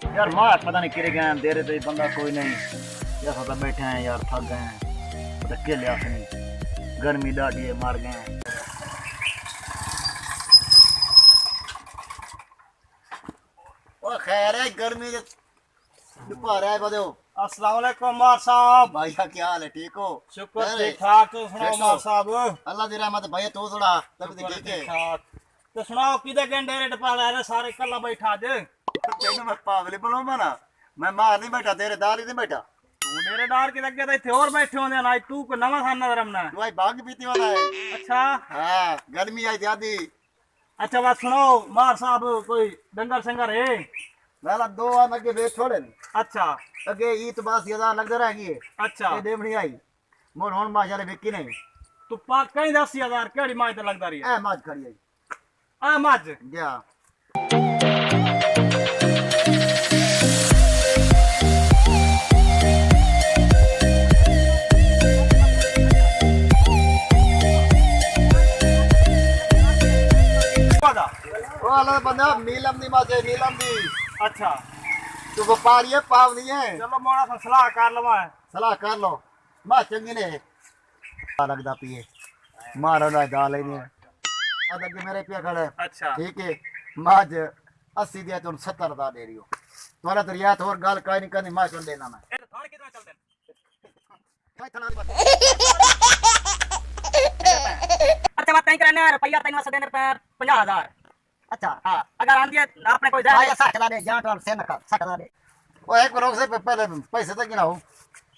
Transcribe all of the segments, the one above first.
यार मार पता नहीं किरे गए दे रहे थे बंदा कोई नहीं यार तो बैठे हैं यार थक गए हैं पता के लिया नहीं गर्मी डाटी है मार गए हैं। ओ खैर है गर्मी दोपहर है बदो। अस्सलाम वालेकुम मार साहब। भाई का क्या हाल है ठीक हो? शुक्र ठीक ठाक। तो सुनाओ मार साहब। अल्लाह दी रहमत भाई तू थोड़ा तब ठीक है तो सुनाओ किदे गंडे रेट पा रहे सारे कल्ला बैठा आज तेन मैं पागल बोलो ना मैं मार नहीं बैठा तेरे दाल ही नहीं बैठा तू मेरे डार के लगे थे और बैठे होंगे ना तू को नवा खाना रमना तू भाई भाग पीती वाला है। अच्छा हां गर्मी आई ज्यादा। अच्छा बात सुनो मार साहब कोई डंगर संगर है वाला दो आ लगे वे छोड़े। अच्छा अगे ई तो बस 1000 लगदा रह गई। अच्छा ये देवनी आई मोर हुन माशाल्लाह विकी नहीं तू पा कहीं 10,000 केड़ी माई ते लगदा रही है ए माज खड़ी आई आ मज जा ओ अल्लाह बंदा नीलम दी माजे नीलम दी। अच्छा तू व्यापारी है पावनी है चलो मोड़ा सा सलाह कर लवा सलाह कर लो मा चंगी ने लगदा पिए मारो ना दाल लेनी है अगर मेरे पे खड़े। अच्छा ठीक है माज 80 दिया तुम 70 दा दे रही हो तुम्हारा तो रियात और गाल काई नहीं करनी मां चल देना मैं ए थाने कितना चलते हैं अच्छा बात नहीं करने रुपया 3 देने पे 50,000। अच्छा हाँ अगर आंधी है आपने कोई भाई 60 दा दे जान तो से न 60 दा दे ओ एक रोक से पहले पैसे तक ना हो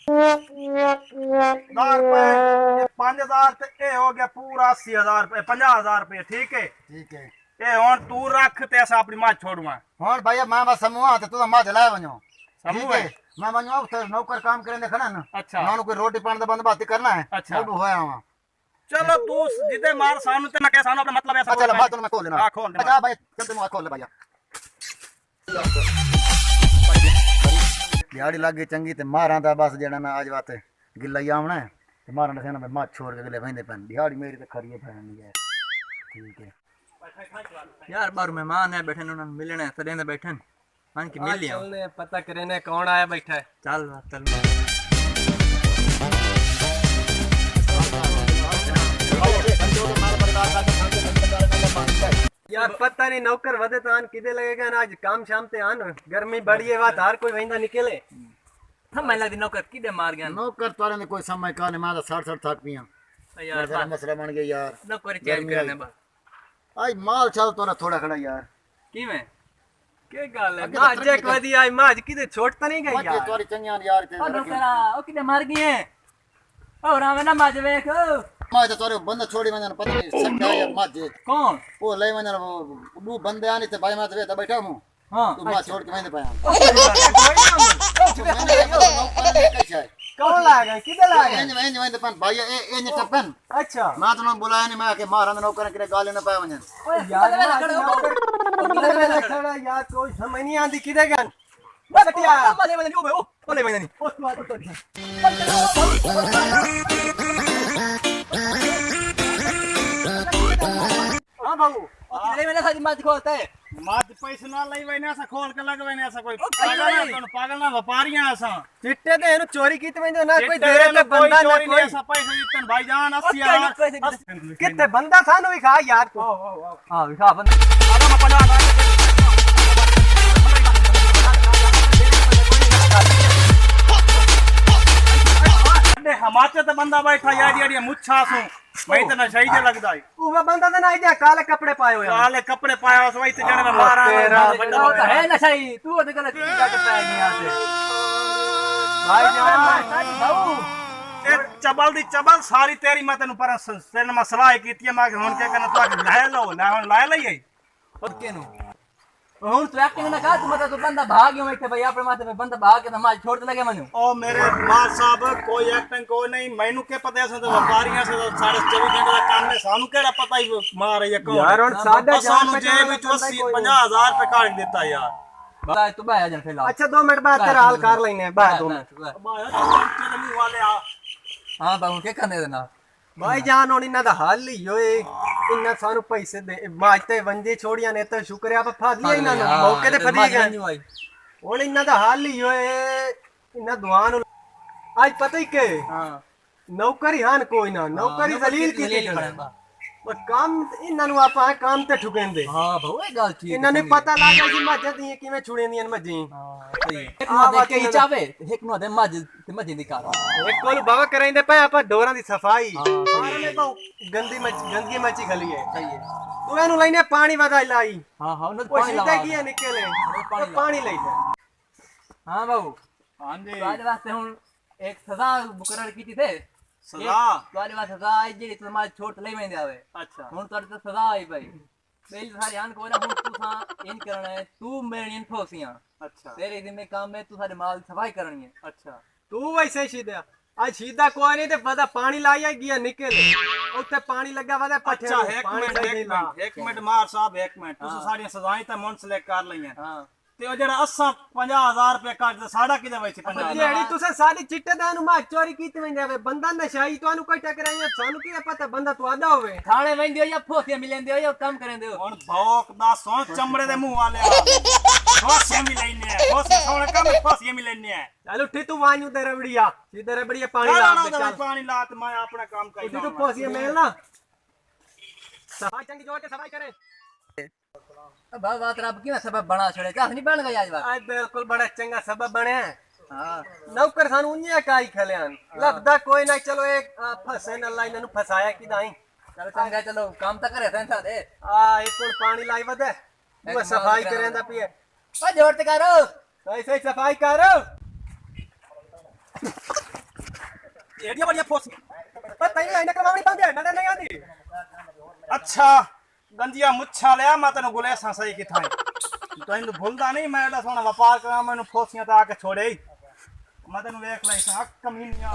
5,000 ते ए हो गया पूरा 80,000 रुपए 50,000 रुपए ठीक है ठीक है ए हुन तू रख ते असा अपनी मां छोड़वा हुन भाई मैं बस समूह ते तू मां लाए वणो समूह है मैं वणो तो नौकर काम करे देखना ना। अच्छा ना कोई रोटी पानी दा बंदोबस्त करना है। अच्छा मोडू होया हां चलो तू जिदे मार सानू ते ना के सानू अपना मतलब ऐसा अच्छा बात मैं खोल लेना। हां खोल दे अच्छा भाई चल तू खोल ले भैया दिहाड़ी लग गई चंगी ते मारां दा बस जेड़ा ना आज बात गिल्ला ही आवना है ते मारां दा सेना मैं छोड़ के अगले वेंदे पैन दिहाड़ी मेरी ते खरी है पैन है। ठीक है यार बाहर मेहमान है बैठे उन्होंने मिलने है सदे बैठे मान की मिल लिया चलने पता करने कौन आया बैठा है। चल चल यार पता नहीं नौकर वदे तान किदे लगेगा ना आज काम शाम ते आन गर्मी बड़ी है बात हर कोई वहिंदा निकले हम मैंने दिन नौकर किदे मार गया नौकर तारे ने कोई समय का ने मादा 60 थक पिया यार यार मसला बन गया यार नौकरी चेंज करने बा आज माल चल तोरा थोड़ा खड़ा यार की में के गल है अगे माज तो एक वदी आई माज किदे छोट तो नहीं गई बाकी यार तोरी चंगियां यार ते ओ नौकरा ओ किदे मार गए ओ राम ना माज देख माज तोरे बंदा छोड़ी वने पता नहीं सकता है माज कौन ओ ले वने दू बंदे आनी ते भाई मैं ते बैठा हूं हां तू माज छोड़ के वने पाया कौन ला गए किदे ला गए एने वने पन भाई ए ने टपन अच्छा मैं तो बुलाया नहीं मैं के मारा नौकर के गाले न पाया वने यार किदे खड़ा यार कोई समझ नहीं आंदी किदे गन बटिया मले मले ओ बोले मैंने नहीं हां बाबू ओ किदे मैंने सारी माज खोलते है माज पैसे ना लई वने ऐसा खोल के लगवेने ऐसा कोई पागल ना व्यापारियां ऐसा चिट्टे दे एनु चोरी कीते वेंदो ना कोई जितने देरे ते कोई बंदा ना चोरी नहीं कोई ऐसा पैसे जितन भाईजान 80,000 किते बंदा था नु खा यार तू हां विखा बंद आना मैं पड़ा हमारे तो बंदा बैठा यार मुच्छा सु वही तो ना सही जे लगदा है वो बंदा तो नहीं जा काले कपड़े पाए हुए काले कपड़े पाया उस वही तो जने में मारा तेरा बंदा तो है ना सही तू ओदे गलत जाके पाए नहीं आते भाई जान ए चबल दी चबल सारी तेरी मैं तेन पर तेन मैं सलाह कीती मैं हुन के करना तू ले लो ना हुन ले लई और केनु हुन तू एक्टिंग ना कर तू मतलब तू बंदा भाग गयो बैठे भाई अपने माथे पे बंदा भाग के माज छोड़ दे लगे मनु ओ मेरे मार साहब कोई एक्टिंग कोई नहीं मैनू के पता है तो व्यापारियां से 24 घंटे का काम में सानू केड़ा पता ही मार है कौन यार और सादा सानू जे भी 50,000 रुपए काट देता यार भाई तू बाय जन फिलहाल अच्छा 2 मिनट बाद तेरा हाल कर लेने बाद 2 मिनट बाया चल मुंह वाले आ हां बाबू के करने देना भाई जान होनी ना दा हाल ही होए इन्ना सानू पैसे दे माजते वंजे छोड़ियां ने तो शुक्र है आप फाद लिया इन्ना मौके ते फदी गए ਹੁਣ ਇਹਨਾਂ ਦਾ ਹਾਲ ਹੀ ਹੋਏ ਇਹਨਾਂ ਦੁਆ ਨੂੰ ਅੱਜ ਪਤਾ ਹੀ ਕਿ ਹਾਂ ਨੌਕਰੀ ਹਨ ਕੋਈ ਨਾ ਨੌਕਰੀ ਜ਼ਲੀਲ ਕੀਤੀ ਪਰ ਕੰਮ ਇਹਨਾਂ ਨੂੰ ਆਪਾਂ ਕੰਮ ਤੇ ਠੁਕੇਂਦੇ ਹਾਂ ਬਹੁ ਇਹ ਗੱਲ ਠੀਕ ਇਹਨਾਂ ਨੂੰ ਪਤਾ ਲੱਗਾ ਸੀ ਮੱਝਾਂ ਦੀਆਂ ਕਿਵੇਂ ਛੁੜੇਂਦੀਆਂ ਨੇ ਮੱਝੀ ਹਾਂ ਸਹੀ ਇੱਕ ਨੂੰ ਦੇ ਕੇ ਚਾਵੇ ਇੱਕ ਨੂੰ ਦੇ ਮੱਝ ਤੇ ਮੱਝ ਦੀ ਕਾਰ ਇੱਕ ਕੋਲ ਬਾਵਾ ਕਰਾਂਦੇ ਪਏ ਆਪਾਂ ਡੋਰਾਂ ਦੀ ਸਫਾਈ ਹਾਂ, ਸਹੀ ਸਾਰਿਆਂ ਨੇ ਤਾਂ ਗੰਦਗੀ ਮੱਚੀ ਖਲੀ ਹੈ ਸਹੀ ਹੈ ਤੂੰ ਇਹਨੂੰ ਲੈਨੇ ਪਾਣੀ ਵਧਾਈ ਲਾਈ ਹਾਂ ਹਾਂ ਉਹਨਾਂ ਉਹ ਪਾਣੀ ਸਿੱਧਾ ਲਾਵਾ ਕੀ ਹੈ ਨਿਕਲੇ ਪਾਣੀ ਪਾਣੀ ਲਈ ਹਾਂ ਬਾਬੂ ਹਾਂਜੀ ਤੁਹਾਡੇ ਵਾਸਤੇ ਹੁਣ ਇੱਕ ਸਜ਼ਾ ਮੁਕਰਰ ਕੀਤੀ ਥੇ ਸਜ਼ਾ ਤੁਹਾਡੇ ਵਾਸਤੇ ਸਜ਼ਾ ਆਈ ਜਿਹੜੀ ਤੁਹਾਡੇ ਛੋਟ ਲਈ ਮੈਂਦੇ ਆਵੇ ਅੱਛਾ ਹੁਣ ਤੁਹਾਡੇ ਤੇ ਸਜ਼ਾ ਆਈ ਭਾਈ ਪਹਿਲੀ ਸਾਰੇ ਆਨ ਕੋਈ ਨਾ ਹੁਣ ਤੂੰ ਇਨ ਕਰਨਾ ਹੈ ਤੂੰ ਮੇਰੀਆਂ ਠੋਸੀਆਂ ਅੱਛਾ ਤੇਰੇ ਜ਼ਿੰਮੇ ਕੰਮ ਹੈ ਤੂੰ ਸਾਡੇ ਮਾਲ ਦੀ ਸਫਾਈ ਕਰਨੀ ਹੈ ਅੱਛਾ ਤੂੰ ਵੈਸੇ ਸ਼ੀਦਾ ਅੱਜ ਸ਼ੀਦਾ ਕੋਈ ਨਹੀਂ ਤੇ ਪਤਾ ਪਾਣੀ ਲਾਇਆ ਗਿਆ ਨਿਕਲੇ ਉੱਥੇ ਪਾਣੀ ਲੱਗਾ ਵਾ ਤੇ ਪੱਠੇ ਅੱਛਾ ਨੂੰ ਇੱਕ ਪਾਣੀ ਮਿੰਟ ਚਾਹੀਦਾ ਇੱਕ ਮਿੰਟ ਇੱਕ ਮਿੰਟ ਮਾਰ ਸਾਹਿਬ ਇੱਕ ਮਿੰਟ ਤੁਸੀਂ ਸਾਡੀਆਂ ਸਜ਼ਾਵਾਂ ਤਾਂ ਮੁਨਸਲਿਕ ਕਰ ਲਈਆਂ ਹਾਂ ਤੇ ਉਹ ਜਿਹੜਾ ਅਸਾਂ 50000 ਰੁਪਏ ਕੱਢਦੇ ਸਾਡਾ ਕਿਹਦੇ ਵਿੱਚ 50 ਜਿਹੜੀ ਤੁਸੀਂ ਸਾਡੀ ਚਿੱਟੇ ਦਾ ਨੂੰ ਮਾ ਚੋਰੀ ਕੀਤੀ ਵੰਦੇ ਆਵੇ ਬੰਦਾ ਨਸ਼ਾਈ ਤੁਹਾਨੂੰ ਕੋਈ ਟਕਰਾਇਆ ਸਾਨੂੰ ਕੀ ਪਤਾ ਬੰਦਾ ਤੁਹਾਡਾ ਹੋਵੇ ਥਾਣੇ ਵੰਦੇ ਹੋ ਜਾਂ ਫੋਸੀਆਂ ਮਿਲਦੇ ਹੋ ਜਾਂ ਕੰਮ ਕਰਨਦੇ ਹੋ ਹੁਣ ਭੌਕ ਦਾ ਸੌ ਚਮੜੇ ਦੇ ਮੂੰਹ ਵਾਲਿਆ ਫਾਸੀਆਂ ਵੀ ਲੈਣੇ ਆ ਫਾਸੀਆਂ ਸੋਣ ਕੰਮ ਫਾਸੀਆਂ ਵੀ ਲੈਣੇ ਆ ਚੱਲ ਉੱਠੀ ਤੂੰ ਵਾਂਝੂ ਤੇ ਰਬੜੀਆ ਸਿੱਧੇ ਰਬੜੀਆ ਪਾਣੀ ਚੱਲ ਲਾ ਆਣਾ ਦੇ ਤਾਂ ਚੱਲ ਪਾਣੀ ਲਾ ਤੇ ਮੈਂ ਆਪਣਾ ਕੰਮ ਉੱਠੀ ਕਰਦਾ ਤੂੰ ਫੋਸੀਆਂ ਮੇਲ ਨਾ ਸਫਾਈ ਚੰਗੀ ਜੋੜ ਕੇ ਸਫਾਈ ਕਰੇ ਬਾਤ ਰੱਬ ਕੀ ਨਾ ਸਬਬ ਬਣਾ ਛੜੇ ਚਾਹ ਨਹੀਂ ਬਣ ਗਿਆ ਅੱਜ ਬਾਤ ਅੱਜ ਬਿਲਕੁਲ ਬੜਾ ਚੰਗਾ ਸਬਬ ਬਣਿਆ ਹਾਂ ਨੌਕਰ ਸਾਨੂੰ ਉੰਨੀਆਂ ਕਾਈ ਖਲਿਆਨ ਲੱਭਦਾ ਕੋਈ ਨਾ ਚਲੋ ਇਹ ਫਸੇ ਨਾ ਅੱਲਾ ਇਹਨਾਂ ਨੂੰ ਫਸਾਇਆ ਕਿਦਾਂ ਚਲ ਚੰਗਾ ਚਲੋ ਕੰਮ ਤਾਂ ਕਰੇ ਸੈਂਸਾ ਦੇ ਆ ਇੱਕ ਕੋਲ ਪਾਣੀ ਲਾਈ ਵਦੇ ਉਹ ਸਫਾਈ ਕਰੇਂਦਾ ਪਈ ਓ ਜੋੜ ਤੇ ਕਰੋ ਸਹੀ ਸਹੀ ਸਫਾਈ ਕਰ ਏਡੀਆਂ ਬੜੀਆਂ ਫਾਸੀਆਂ ਪਤਾ ਹੀ ਨਹੀਂ ਕਰਵਾਉਣੀ ਪਾਉਂਦੇ ਨਾ ਨਹੀਂ ਆਂਦੀ ਅੱਛਾ ਗੰਦੀਆਂ ਮੁੱਛਾਂ ਲਿਆ ਮੈਂ ਤੈਨੂੰ ਗੁਲੇਸਾਂ ਸਹੀ ਕਿਥਾਂ ਤੈਨੂੰ ਭੁੱਲਦਾ ਨਹੀਂ ਮੈਂ ਐਡਾ ਸੋਹਣਾ ਵਪਾਰ ਕਰਾਂ ਮੈਨੂੰ ਫੋਸੀਆਂ ਤਾਂ ਆ ਕੇ ਛੋੜੇ ਹੀ ਮੈਂ ਤੈਨੂੰ ਵੇਖ ਲਈ ਸਾਂ ਕਮੀਨੀਆਂ